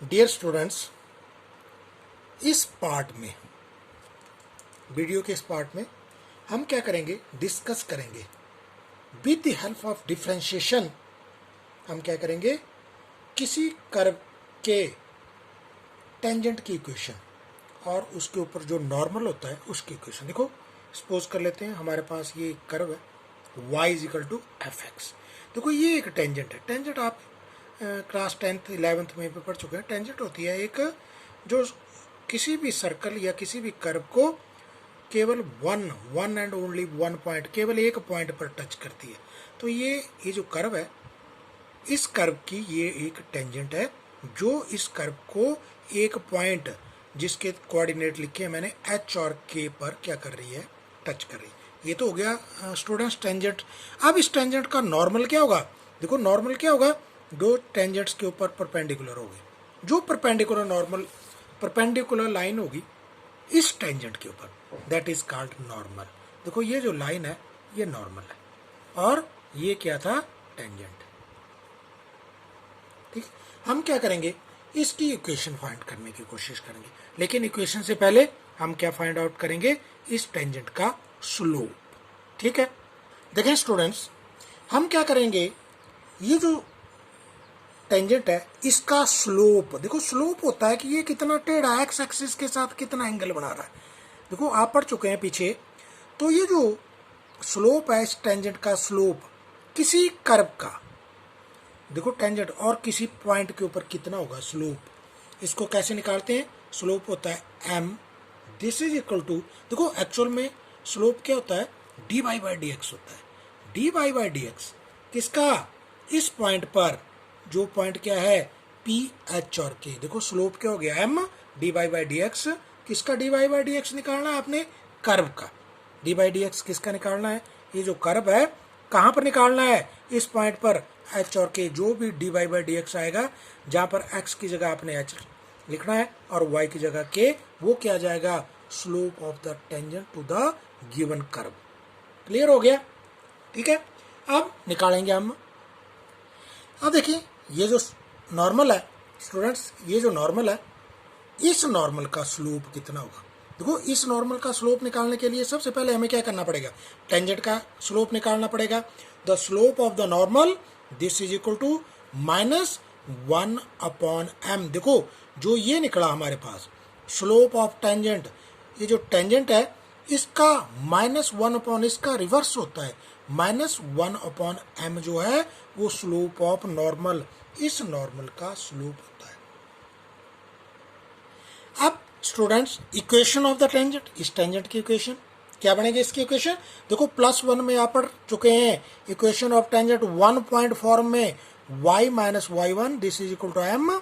Dear students, इस part में, video के इस पार्ट में हम क्या करेंगे, डिस्कस करेंगे with the help of differentiation. हम क्या करेंगे, किसी कर्व के टेंजेंट की इक्वेशन और उसके ऊपर जो नॉर्मल होता है उसकी इक्वेशन। देखो, सपोज कर लेते हैं हमारे पास ये कर्व है y is equal to f x. देखो, ये एक टेंजेंट है। टेंजेंट आप क्लास 10th 11th में पढ़ चुके हैं। टेंजेंट होती है एक जो किसी भी सर्कल या किसी भी कर्व को केवल one and only one point, केवल एक पॉइंट पर टच करती है। तो ये जो कर्व है, इस कर्व की ये एक टेंजेंट है जो इस कर्व को एक पॉइंट जिसके कोऑर्डिनेट लिखे हैं मैंने एच और के पर क्या कर रही है, टच कर रही है। ये तो हो गया स्टूडेंट्स टेंजेंट। अब इस टेंजेंट का नॉर्मल क्या होगा? देखो, नॉर्मल क्या होगा, दो टेंजेंट्स के ऊपर परपेंडिकुलर होगी। जो परपेंडिकुलर नॉर्मल परपेंडिकुलर लाइन होगी इस टेंजेंट के ऊपर, दैट इज कॉल्ड नॉर्मल। देखो, ये जो लाइन है ये नॉर्मल है और ये क्या था, टेंजेंट। ठीक, हम क्या करेंगे, इसकी इक्वेशन फाइंड करने की कोशिश करेंगे। लेकिन इक्वेशन से पहले हम क्या फाइंड आउट करेंगे, इस टेंजेंट का स्लोप। ठीक है, देखें स्टूडेंट्स, हम क्या करेंगे, ये जो टेंजेंट है इसका स्लोप, देखो स्लोप होता है कि ये कितना टेढ़ा एक्स एक्सिस के साथ कितना एंगल बना रहा है। देखो, आप पढ़ चुके हैं पीछे। तो ये जो स्लोप है, इस टेंजेंट का स्लोप किसी कर्व का, देखो टेंजेंट और किसी पॉइंट के ऊपर कितना होगा स्लोप, इसको कैसे निकालते हैं? स्लोप होता है m, this is equal to, देखो एक्चुअल में स्लोप क्या होता है, D Y by D x होता है। D Y by D x किसका, इस पॉइंट पर, जो पॉइंट क्या है पी एच और के। देखो स्लोप क्या हो गया, m D Y by D x. किसका D Y by D X निकालना है आपने, कर्व का। डी बाई डी एक्स किसका निकालना है, ये जो कर्व है कहाँ पर निकालना है, इस पॉइंट पर एच और के। जो भी d Y by D x आएगा, जहाँ पर एक्स की जगह आपने एच लिखना है और वाई की जगह के, वो क्या आ जाएगा, slope of the tangent to the given curve. Clear हो गया? ठीक है, अब निकालेंगे हम। अब देखिए, ये जो नॉर्मल है स्टूडेंट्स, ये जो नॉर्मल है, इस नॉर्मल का स्लोप कितना होगा। देखो, इस नॉर्मल का स्लोप निकालने के लिए सबसे पहले हमें क्या करना पड़ेगा, टेंजेंट का स्लोप निकालना पड़ेगा। The slope of the normal this is equal to -1/m। देखो, जो ये निकला हमारे पास स्लोप ऑफ टेंजेंट, ये जो टेंजेंट है इसका -1/, इसका रिवर्स होता है, -1/m जो है वो स्लोप ऑफ नॉर्मल, इस नॉर्मल का स्लोप होता है। अब students, equation of the tangent, इस टेंजेंट की इक्वेशन क्या बनेगी, इसकी इक्वेशन देखो +1 में आप पढ़ चुके हैं। Equation of tangent 1 point form में y माइनस y1 this is equal to m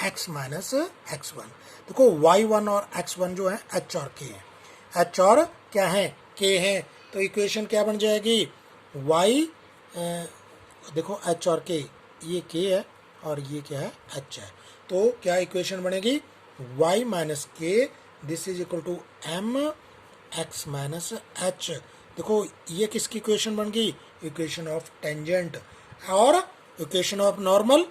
x minus x1। देखो, y1 और x1 जो है h और k है, h और क्या है, k है। तो इक्वेशन क्या बन जाएगी, y देखो h और k, ये k है और ये क्या है, h है। तो क्या इक्वेशन बनेगी, y minus k this is equal to m x minus h। देखो, ये किसकी इक्वेशन बन गई, इक्वेशन ऑफ टेंजेंट। और इक्वेशन ऑफ नॉर्मल,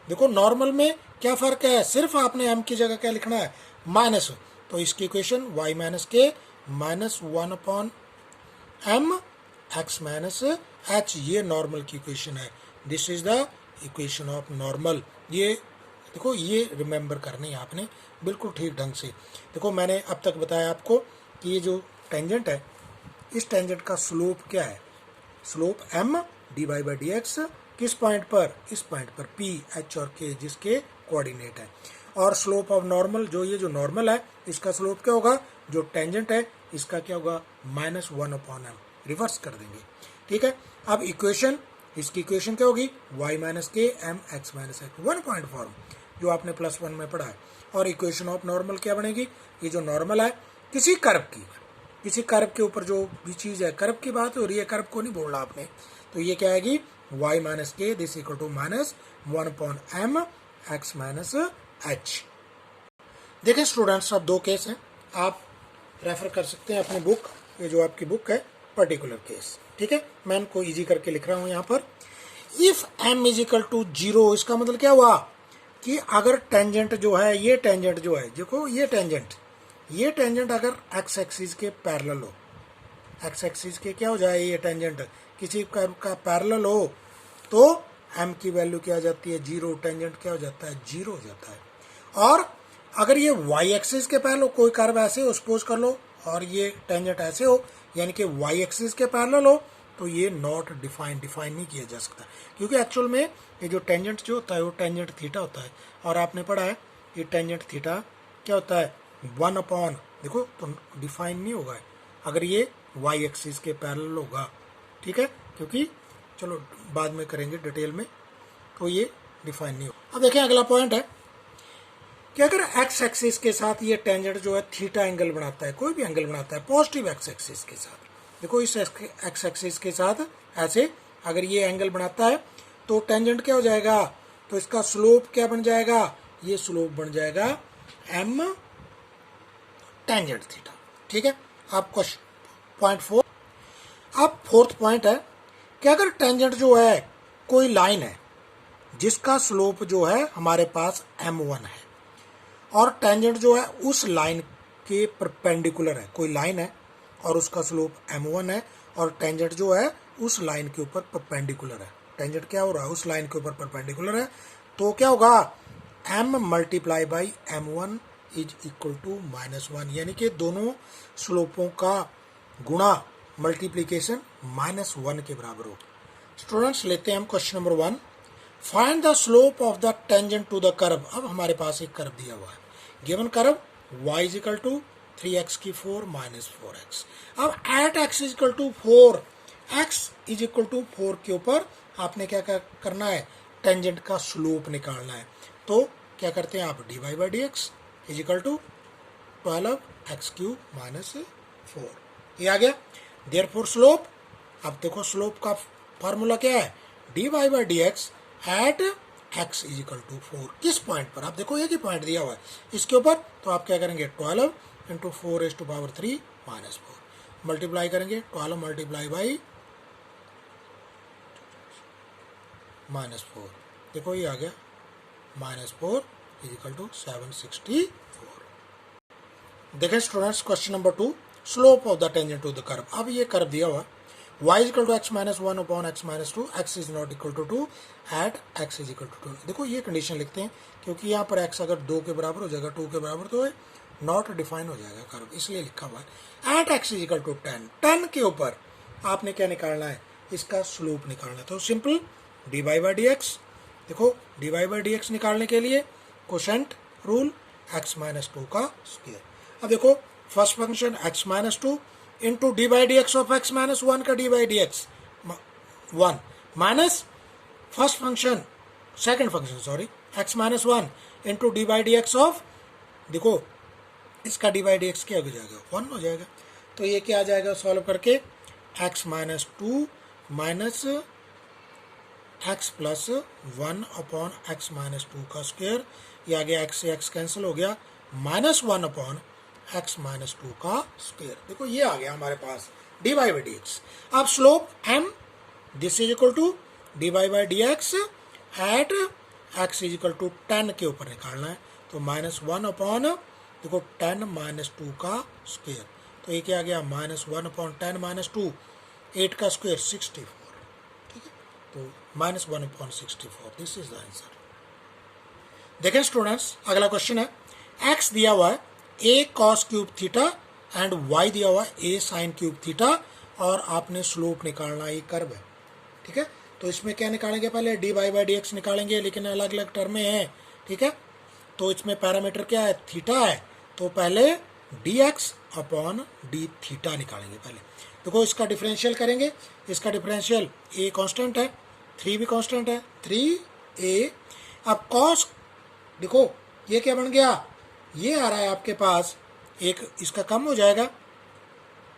देखो नॉर्मल में क्या फर्क है, सिर्फ आपने m की जगह क्या लिखना है, माइनस। तो इसकी इक्वेशन y माइनस के -1/m x माइनस h, ये नॉर्मल की इक्वेशन है। This is the equation of normal. ये देखो, ये रिमेंबर करनी है आपने बिल्कुल ठीक ढंग से। देखो, मैंने अब तक बताया आपको कि ये जो टेंजेंट है, इस टेंजेंट का स्लोप क्या है, slope m D Y by D x, किस पॉइंट पर, इस पॉइंट पर p h और k जिसके कोऑर्डिनेट है। और स्लोप ऑफ नॉर्मल, जो ये जो नॉर्मल है इसका स्लोप क्या होगा, जो टेंजेंट है इसका क्या होगा, -1/m, रिवर्स कर देंगे। ठीक है, अब इक्वेशन, इसकी इक्वेशन क्या होगी, y माइनस के m x minus x, 1 point form जो आपने +1 में पढ़ा है। और इक्वेशन ऑफ नॉर्मल क्या बनेगी, ये जो नॉर्मल है किसी कर्व की, किसी कर्व के ऊपर जो भी चीज़ है, कर्व की बात हो रही है, कर्व को नहीं बोलना आपने। तो ये क्या आएगी, y minus k this equal to -1/m x minus h। देखें स्टूडेंट्स, अब दो केस हैं, आप रेफर कर सकते हैं अपनी बुक, ये जो आपकी बुक है पर्टिकुलर केस। ठीक है, मैं इनको ईजी करके लिख रहा हूँ यहाँ पर। If m is equal to 0, इसका मतलब क्या हुआ, कि अगर टेंजेंट जो है, ये टेंजेंट जो है, देखो ये टेंजेंट अगर एक्स एक्सिस के पैरेलल हो, एक्स एक्सिस के क्या हो जाए, ये टेंजेंट किसी कर्व का पैरेलल हो तो m की वैल्यू क्या हो जाती है, 0, टेंजेंट क्या हो जाता है, 0 हो जाता है। और अगर ये y एक्सिस के पैरेलल हो, कोई कर्व ऐसे हो सपोज कर लो, और ये टेंजेंट ऐसे हो, यानी कि y एक्सिस के पैरेलल हो, तो ये नॉट डिफाइन नहीं किया जा सकता, क्योंकि एक्चुअल में ये जो टेंजेंट जो होता है वो टेंजेंट थीटा होता है, और आपने पढ़ा है ये टेंजेंट थीटा क्या होता है, 1/, देखो तो डिफाइन नहीं होगा अगर ये y एक्सिस के पैरेलल होगा, ठीक है, क्योंकि चलो बाद में करेंगे डिटेल में, तो ये डिफाइन नहीं होगा। अब देखें अगला पॉइंट है कि अगर x एक्सिस के साथ ये टेंजेंट जो है थीटा एंगल बनाता है, कोई भी एंगल बनाता है पॉजिटिव x एक्सिस के साथ, देखो इस x एक्सिस के साथ ऐसे अगर ये एंगल बनाता है तो टेंजेंट क्या हो जाएगा, तो इसका स्लोप क्या बन जाएगा, ये स्लोप बन जाएगा m टेंजेंट थीटा, ठीक है। अब क्वेश्चन पॉइंट 4, अब फोर्थ पॉइंट है कि अगर टेंजेंट जो है कोई लाइन है जिसका स्लोप जो है हमारे पास m1 है, और टेंजेंट जो है उस लाइन के परपेंडिकुलर है, कोई लाइन है और उसका स्लोप m1 है, और टेंजेंट जो है उस लाइन के ऊपर परपेंडिकुलर है, टेंजेंट क्या हो रहा है, उस लाइन के ऊपर परपेंडिकुलर है, तो क्या होगा, m multiply by m1 is equal to -1, यानी कि दोनों स्लोपों का गुणा मल्टीप्लीकेशन -1 के बराबर हो। स्टूडेंट्स लेते हैं हम question number 1, find the slope of the tangent to the curve. अब हमारे पास एक कर्व दिया हुआ है, given curve y is equal to 3x की 4 माइनस 4x। अब at x is equal to 4, x is equal to 4 के ऊपर आपने क्या करना है, टेंजेंट का स्लोप निकालना है, तो क्या करते हैं आप, dy by dx is equal to 12x cube minus 4, ये आ गया। देयरफॉर स्लोप, अब देखो स्लोप का फार्मूला क्या है, dy by dx at x is equal to 4, किस पॉइंट पर, आप देखो एक ही पॉइंट दिया हुआ है इसके ऊपर, तो आप क्या करेंगे 12 इंटू 4⁻³ माइनस 4 मल्टीप्लाई करेंगे, 12 मल्टीप्लाई बाई -4, देखो ये आ गया -4 इज इक्वल टू 764। देखें students question number 2, slope of the tangent to the curve. अब ये कर्व दिया हुआ y is equal to x minus 1 upon x minus 2, x is not equal to 2 at x is equal to 2। देखो ये condition लिखते हैं क्योंकि यहाँ पर x अगर 2 के बराबर हो जाएगा, 2 के बराबर तो नॉट डिफाइन हो जाएगा कर्व, इसलिए लिखा हुआ है at x is equal to 10। 10 के ऊपर आपने क्या निकालना है, इसका स्लोप निकालना है, तो सिंपल dy बाई dx, देखो dy बाई dx निकालने के लिए कोशेंट रूल x माइनस 2 का स्क्वायर। अब देखो first function x minus 2 into D by D x of x minus 1 का D by D x 1 minus first function second function sorry x minus 1 into D by D x of, देखो इसका D by D x क्या हो जाएगा, 1 हो जाएगा, तो ये क्या आ जाएगा सॉल्व करके, x minus 2 minus x plus 1 upon x minus 2 का स्क्वायर, ये आ गया x से x कैंसिल हो गया, -1 अपॉन x माइनस 2 का स्क्वायर। देखो ये आ गया हमारे पास D by by D X. अब slope m this is equal to D by by D X at x is equal to 10 के ऊपर निकालना है, तो -1 अपॉन देखो 10 माइनस 2 का स्क्वायर, तो ये क्या आ गया -1 अपॉन 10 माइनस 2, 8 का स्क्वायर 64, ठीक है, तो -1 upon 64, this is the answer. देखें स्टूडेंट्स अगला क्वेश्चन है, x दिया हुआ है a cos cube theta and y दिया हुआ है a sin क्यूब थीटा, और आपने स्लोप निकालना, ये कर्व है, ठीक है, तो इसमें क्या निकालेंगे, पहले D by by D x निकालेंगे, लेकिन अलग अलग टर्म में है, ठीक है, तो इसमें पैरामीटर क्या है, थीटा है, तो पहले D x upon D theta निकालेंगे पहले। देखो इसका डिफरेंशियल करेंगे, इसका डिफरेंशियल a कांस्टेंट है, 3 भी कांस्टेंट है, 3a। अब cos देखो ये क्या बन गया, ये आ रहा है आपके पास एक, इसका कम हो जाएगा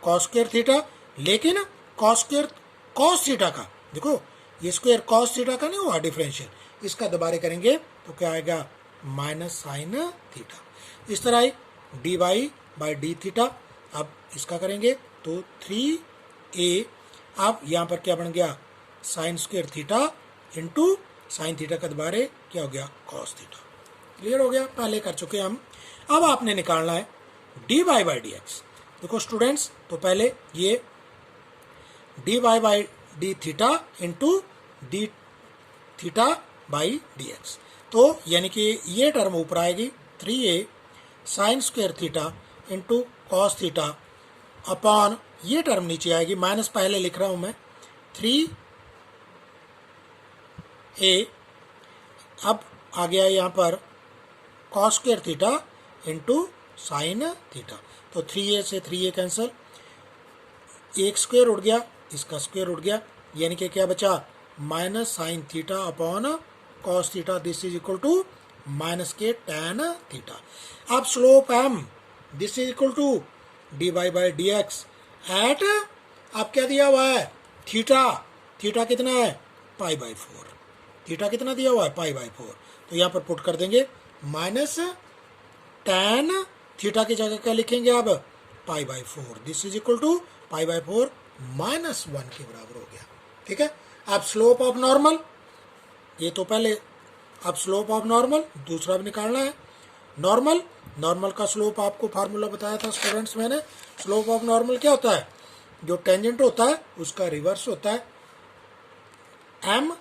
कॉस स्क्वायर थीटा, लेकिन कॉस स्क्वायर कॉस थीटा का, देखो ये स्क्वायर कॉस थीटा का नहीं हुआ डिफरेंशियल, इसका दोबारा करेंगे तो क्या आएगा माइनस साइन थीटा, इस तरह D Y by D theta. अब इसका करेंगे तो 3a, अब यहाँ पर क्या बन गया sign square theta into sine theta का दोबारा क्या हो गया कॉस थीटा। क्लियर हो गया, पहले कर चुके हम। अब आपने निकालना है D Y by D X. देखो स्टूडेंट्स, तो पहले ये D Y by D theta into D theta by D X, तो यानी कि ये टर्म ऊपर आएगी 3a sine square theta into cos theta upon ये टर्म नीचे आएगी, माइनस पहले लिख रहा हूं मैं 3a, अब आ गया यहाँ पर cos square theta into sine theta, तो 3a से 3a कैंसिल, एक स्क्वायर उड़ गया, इसका स्क्वायर उड़ गया, यानी कि क्या बचा minus sine theta upon cos theta, this is equal to minus k tan theta. अब slope m this is equal to D Y by D X at, अब क्या दिया हुआ है थीटा, थीटा कितना है पाई बाई 4, थीटा कितना दिया हुआ है पाई बाई 4, तो यहाँ पर पुट कर देंगे माइनस टैन थीटा की जगह क्या लिखेंगे अब pi by 4, this is equal to pi by 4 minus 1 के बराबर हो गया। ठीक है, अब स्लोप ऑफ नॉर्मल, ये तो पहले, अब स्लोप ऑफ नॉर्मल दूसरा भी निकालना है। नॉर्मल, नॉर्मल का स्लोप आपको फार्मूला बताया था स्टूडेंट्स मैंने। स्लोप ऑफ नॉर्मल क्या होता है, जो टेंजेंट होता है उसका रिवर्स होता है m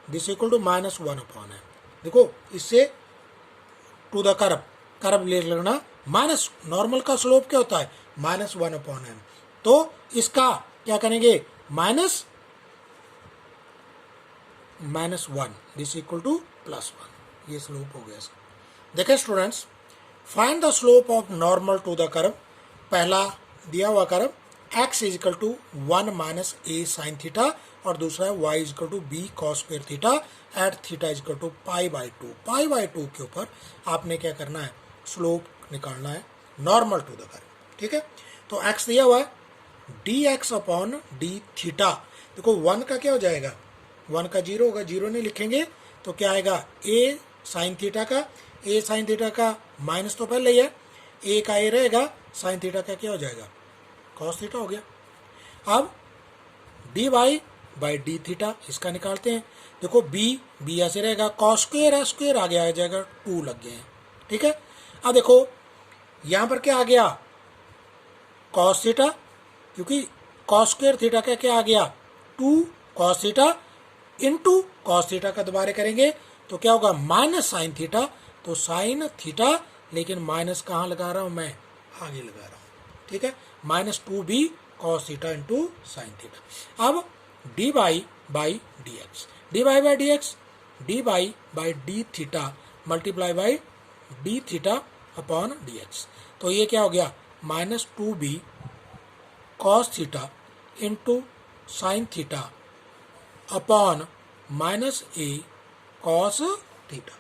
this equal to minus 1 upon M. देखो इससे टू द कर्व, कर्व ले लेना, माइनस नॉर्मल का स्लोप क्या होता है माइनस 1 अपॉन एम, तो इसका क्या करेंगे minus 1 this equal to plus 1, ये स्लोप हो गया इसका। देखिए students, find the slope of normal to the curve, पहला दिया हुआ curve x is equal to 1 minus A sine theta और दूसरा है y is equal to B cos square theta at theta is equal to pi by 2, pi by 2 के ऊपर आपने क्या करना है स्लोप निकालना है नॉर्मल टू द कर्व। ठीक है, तो x दिया हुआ है D x upon D theta, देखो 1 का क्या हो जाएगा, 1 का 0 होगा, 0 नहीं लिखेंगे तो क्या आएगा a साइन थीटा का, a साइन थीटा का माइनस तो पहले ही है, a का a रहेगा, साइन थीटा का क्या हो जाएगा कॉस थीटा हो गया। अब D Y by D theta इसका निकालते हैं, देखो b ऐसे रहेगा, कॉस स्क्वायर है, स्क्वायर आगे आ जाएगा 2 लग गए हैं। ठीक है, अब देखो यहाँ पर क्या आ गया कॉस थीटा, क्योंकि कॉस स्क्वायर थीटा का क्या आ गया 2 cos theta into cos theta का दोबारा करेंगे तो क्या होगा माइनस साइन थीटा, तो साइन थीटा, लेकिन माइनस कहाँ लगा रहा हूँ मैं आगे लगा रहा हूँ। ठीक है, minus 2b cos theta into sine theta. अब D Y by D X, D Y by D X, D Y by D theta multiply by D theta upon D X, तो ये क्या हो गया minus 2b cos theta into sine theta upon minus A cos theta,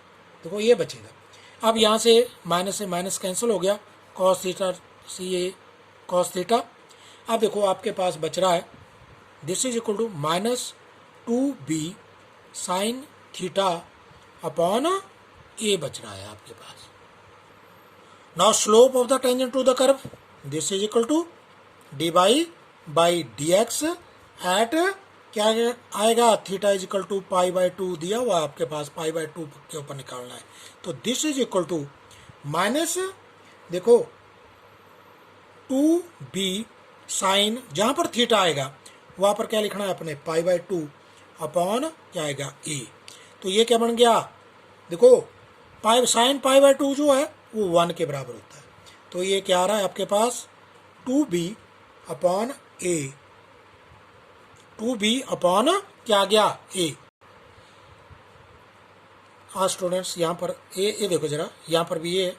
देखो ये बचेगा। अब यहाँ से माइनस कैंसिल हो गया, कॉस थीटा सी ए कॉस थीटा। अब देखो आपके पास बच रहा है this is equal to minus 2b sine theta upon A बच रहा है आपके पास। Now slope of the tangent to the curve this is equal to D Y by D X at क्या आएगा theta is equal to pi by 2 दिया हुआ आपके पास, पाई बाई 2 के ऊपर निकालना है, तो this is equal to minus, देखो 2b साइन, जहां पर थीटा आएगा वहां पर क्या लिखना है अपने पाई बाई 2 अपॉन क्या आएगा a, तो ये क्या बन गया देखो पाई साइन पाई बाई 2 जो है वो 1 के बराबर होता है, तो ये क्या आ रहा है आपके पास 2b upon a, 2b upon क्या आ गया a। हाँ स्टूडेंट्स, यहाँ पर ए देखो जरा, यहाँ पर भी ये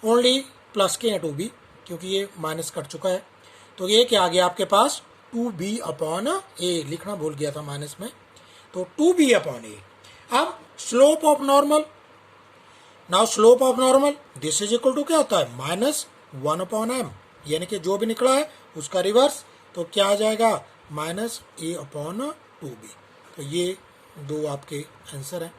ओनली प्लस के हैं 2b, क्योंकि ये माइनस कट चुका है, तो ये क्या आ गया आपके पास 2b अपॉन a, लिखना भूल गया था माइनस में, तो 2b अपॉन a। अब slope of normal, now slope of normal this is equal to क्या होता है माइनस 1 अपॉन m, यानी कि जो भी निकला है उसका रिवर्स, तो क्या आ जाएगा माइनस a अपॉन 2b, तो ये दो आपके आंसर हैं।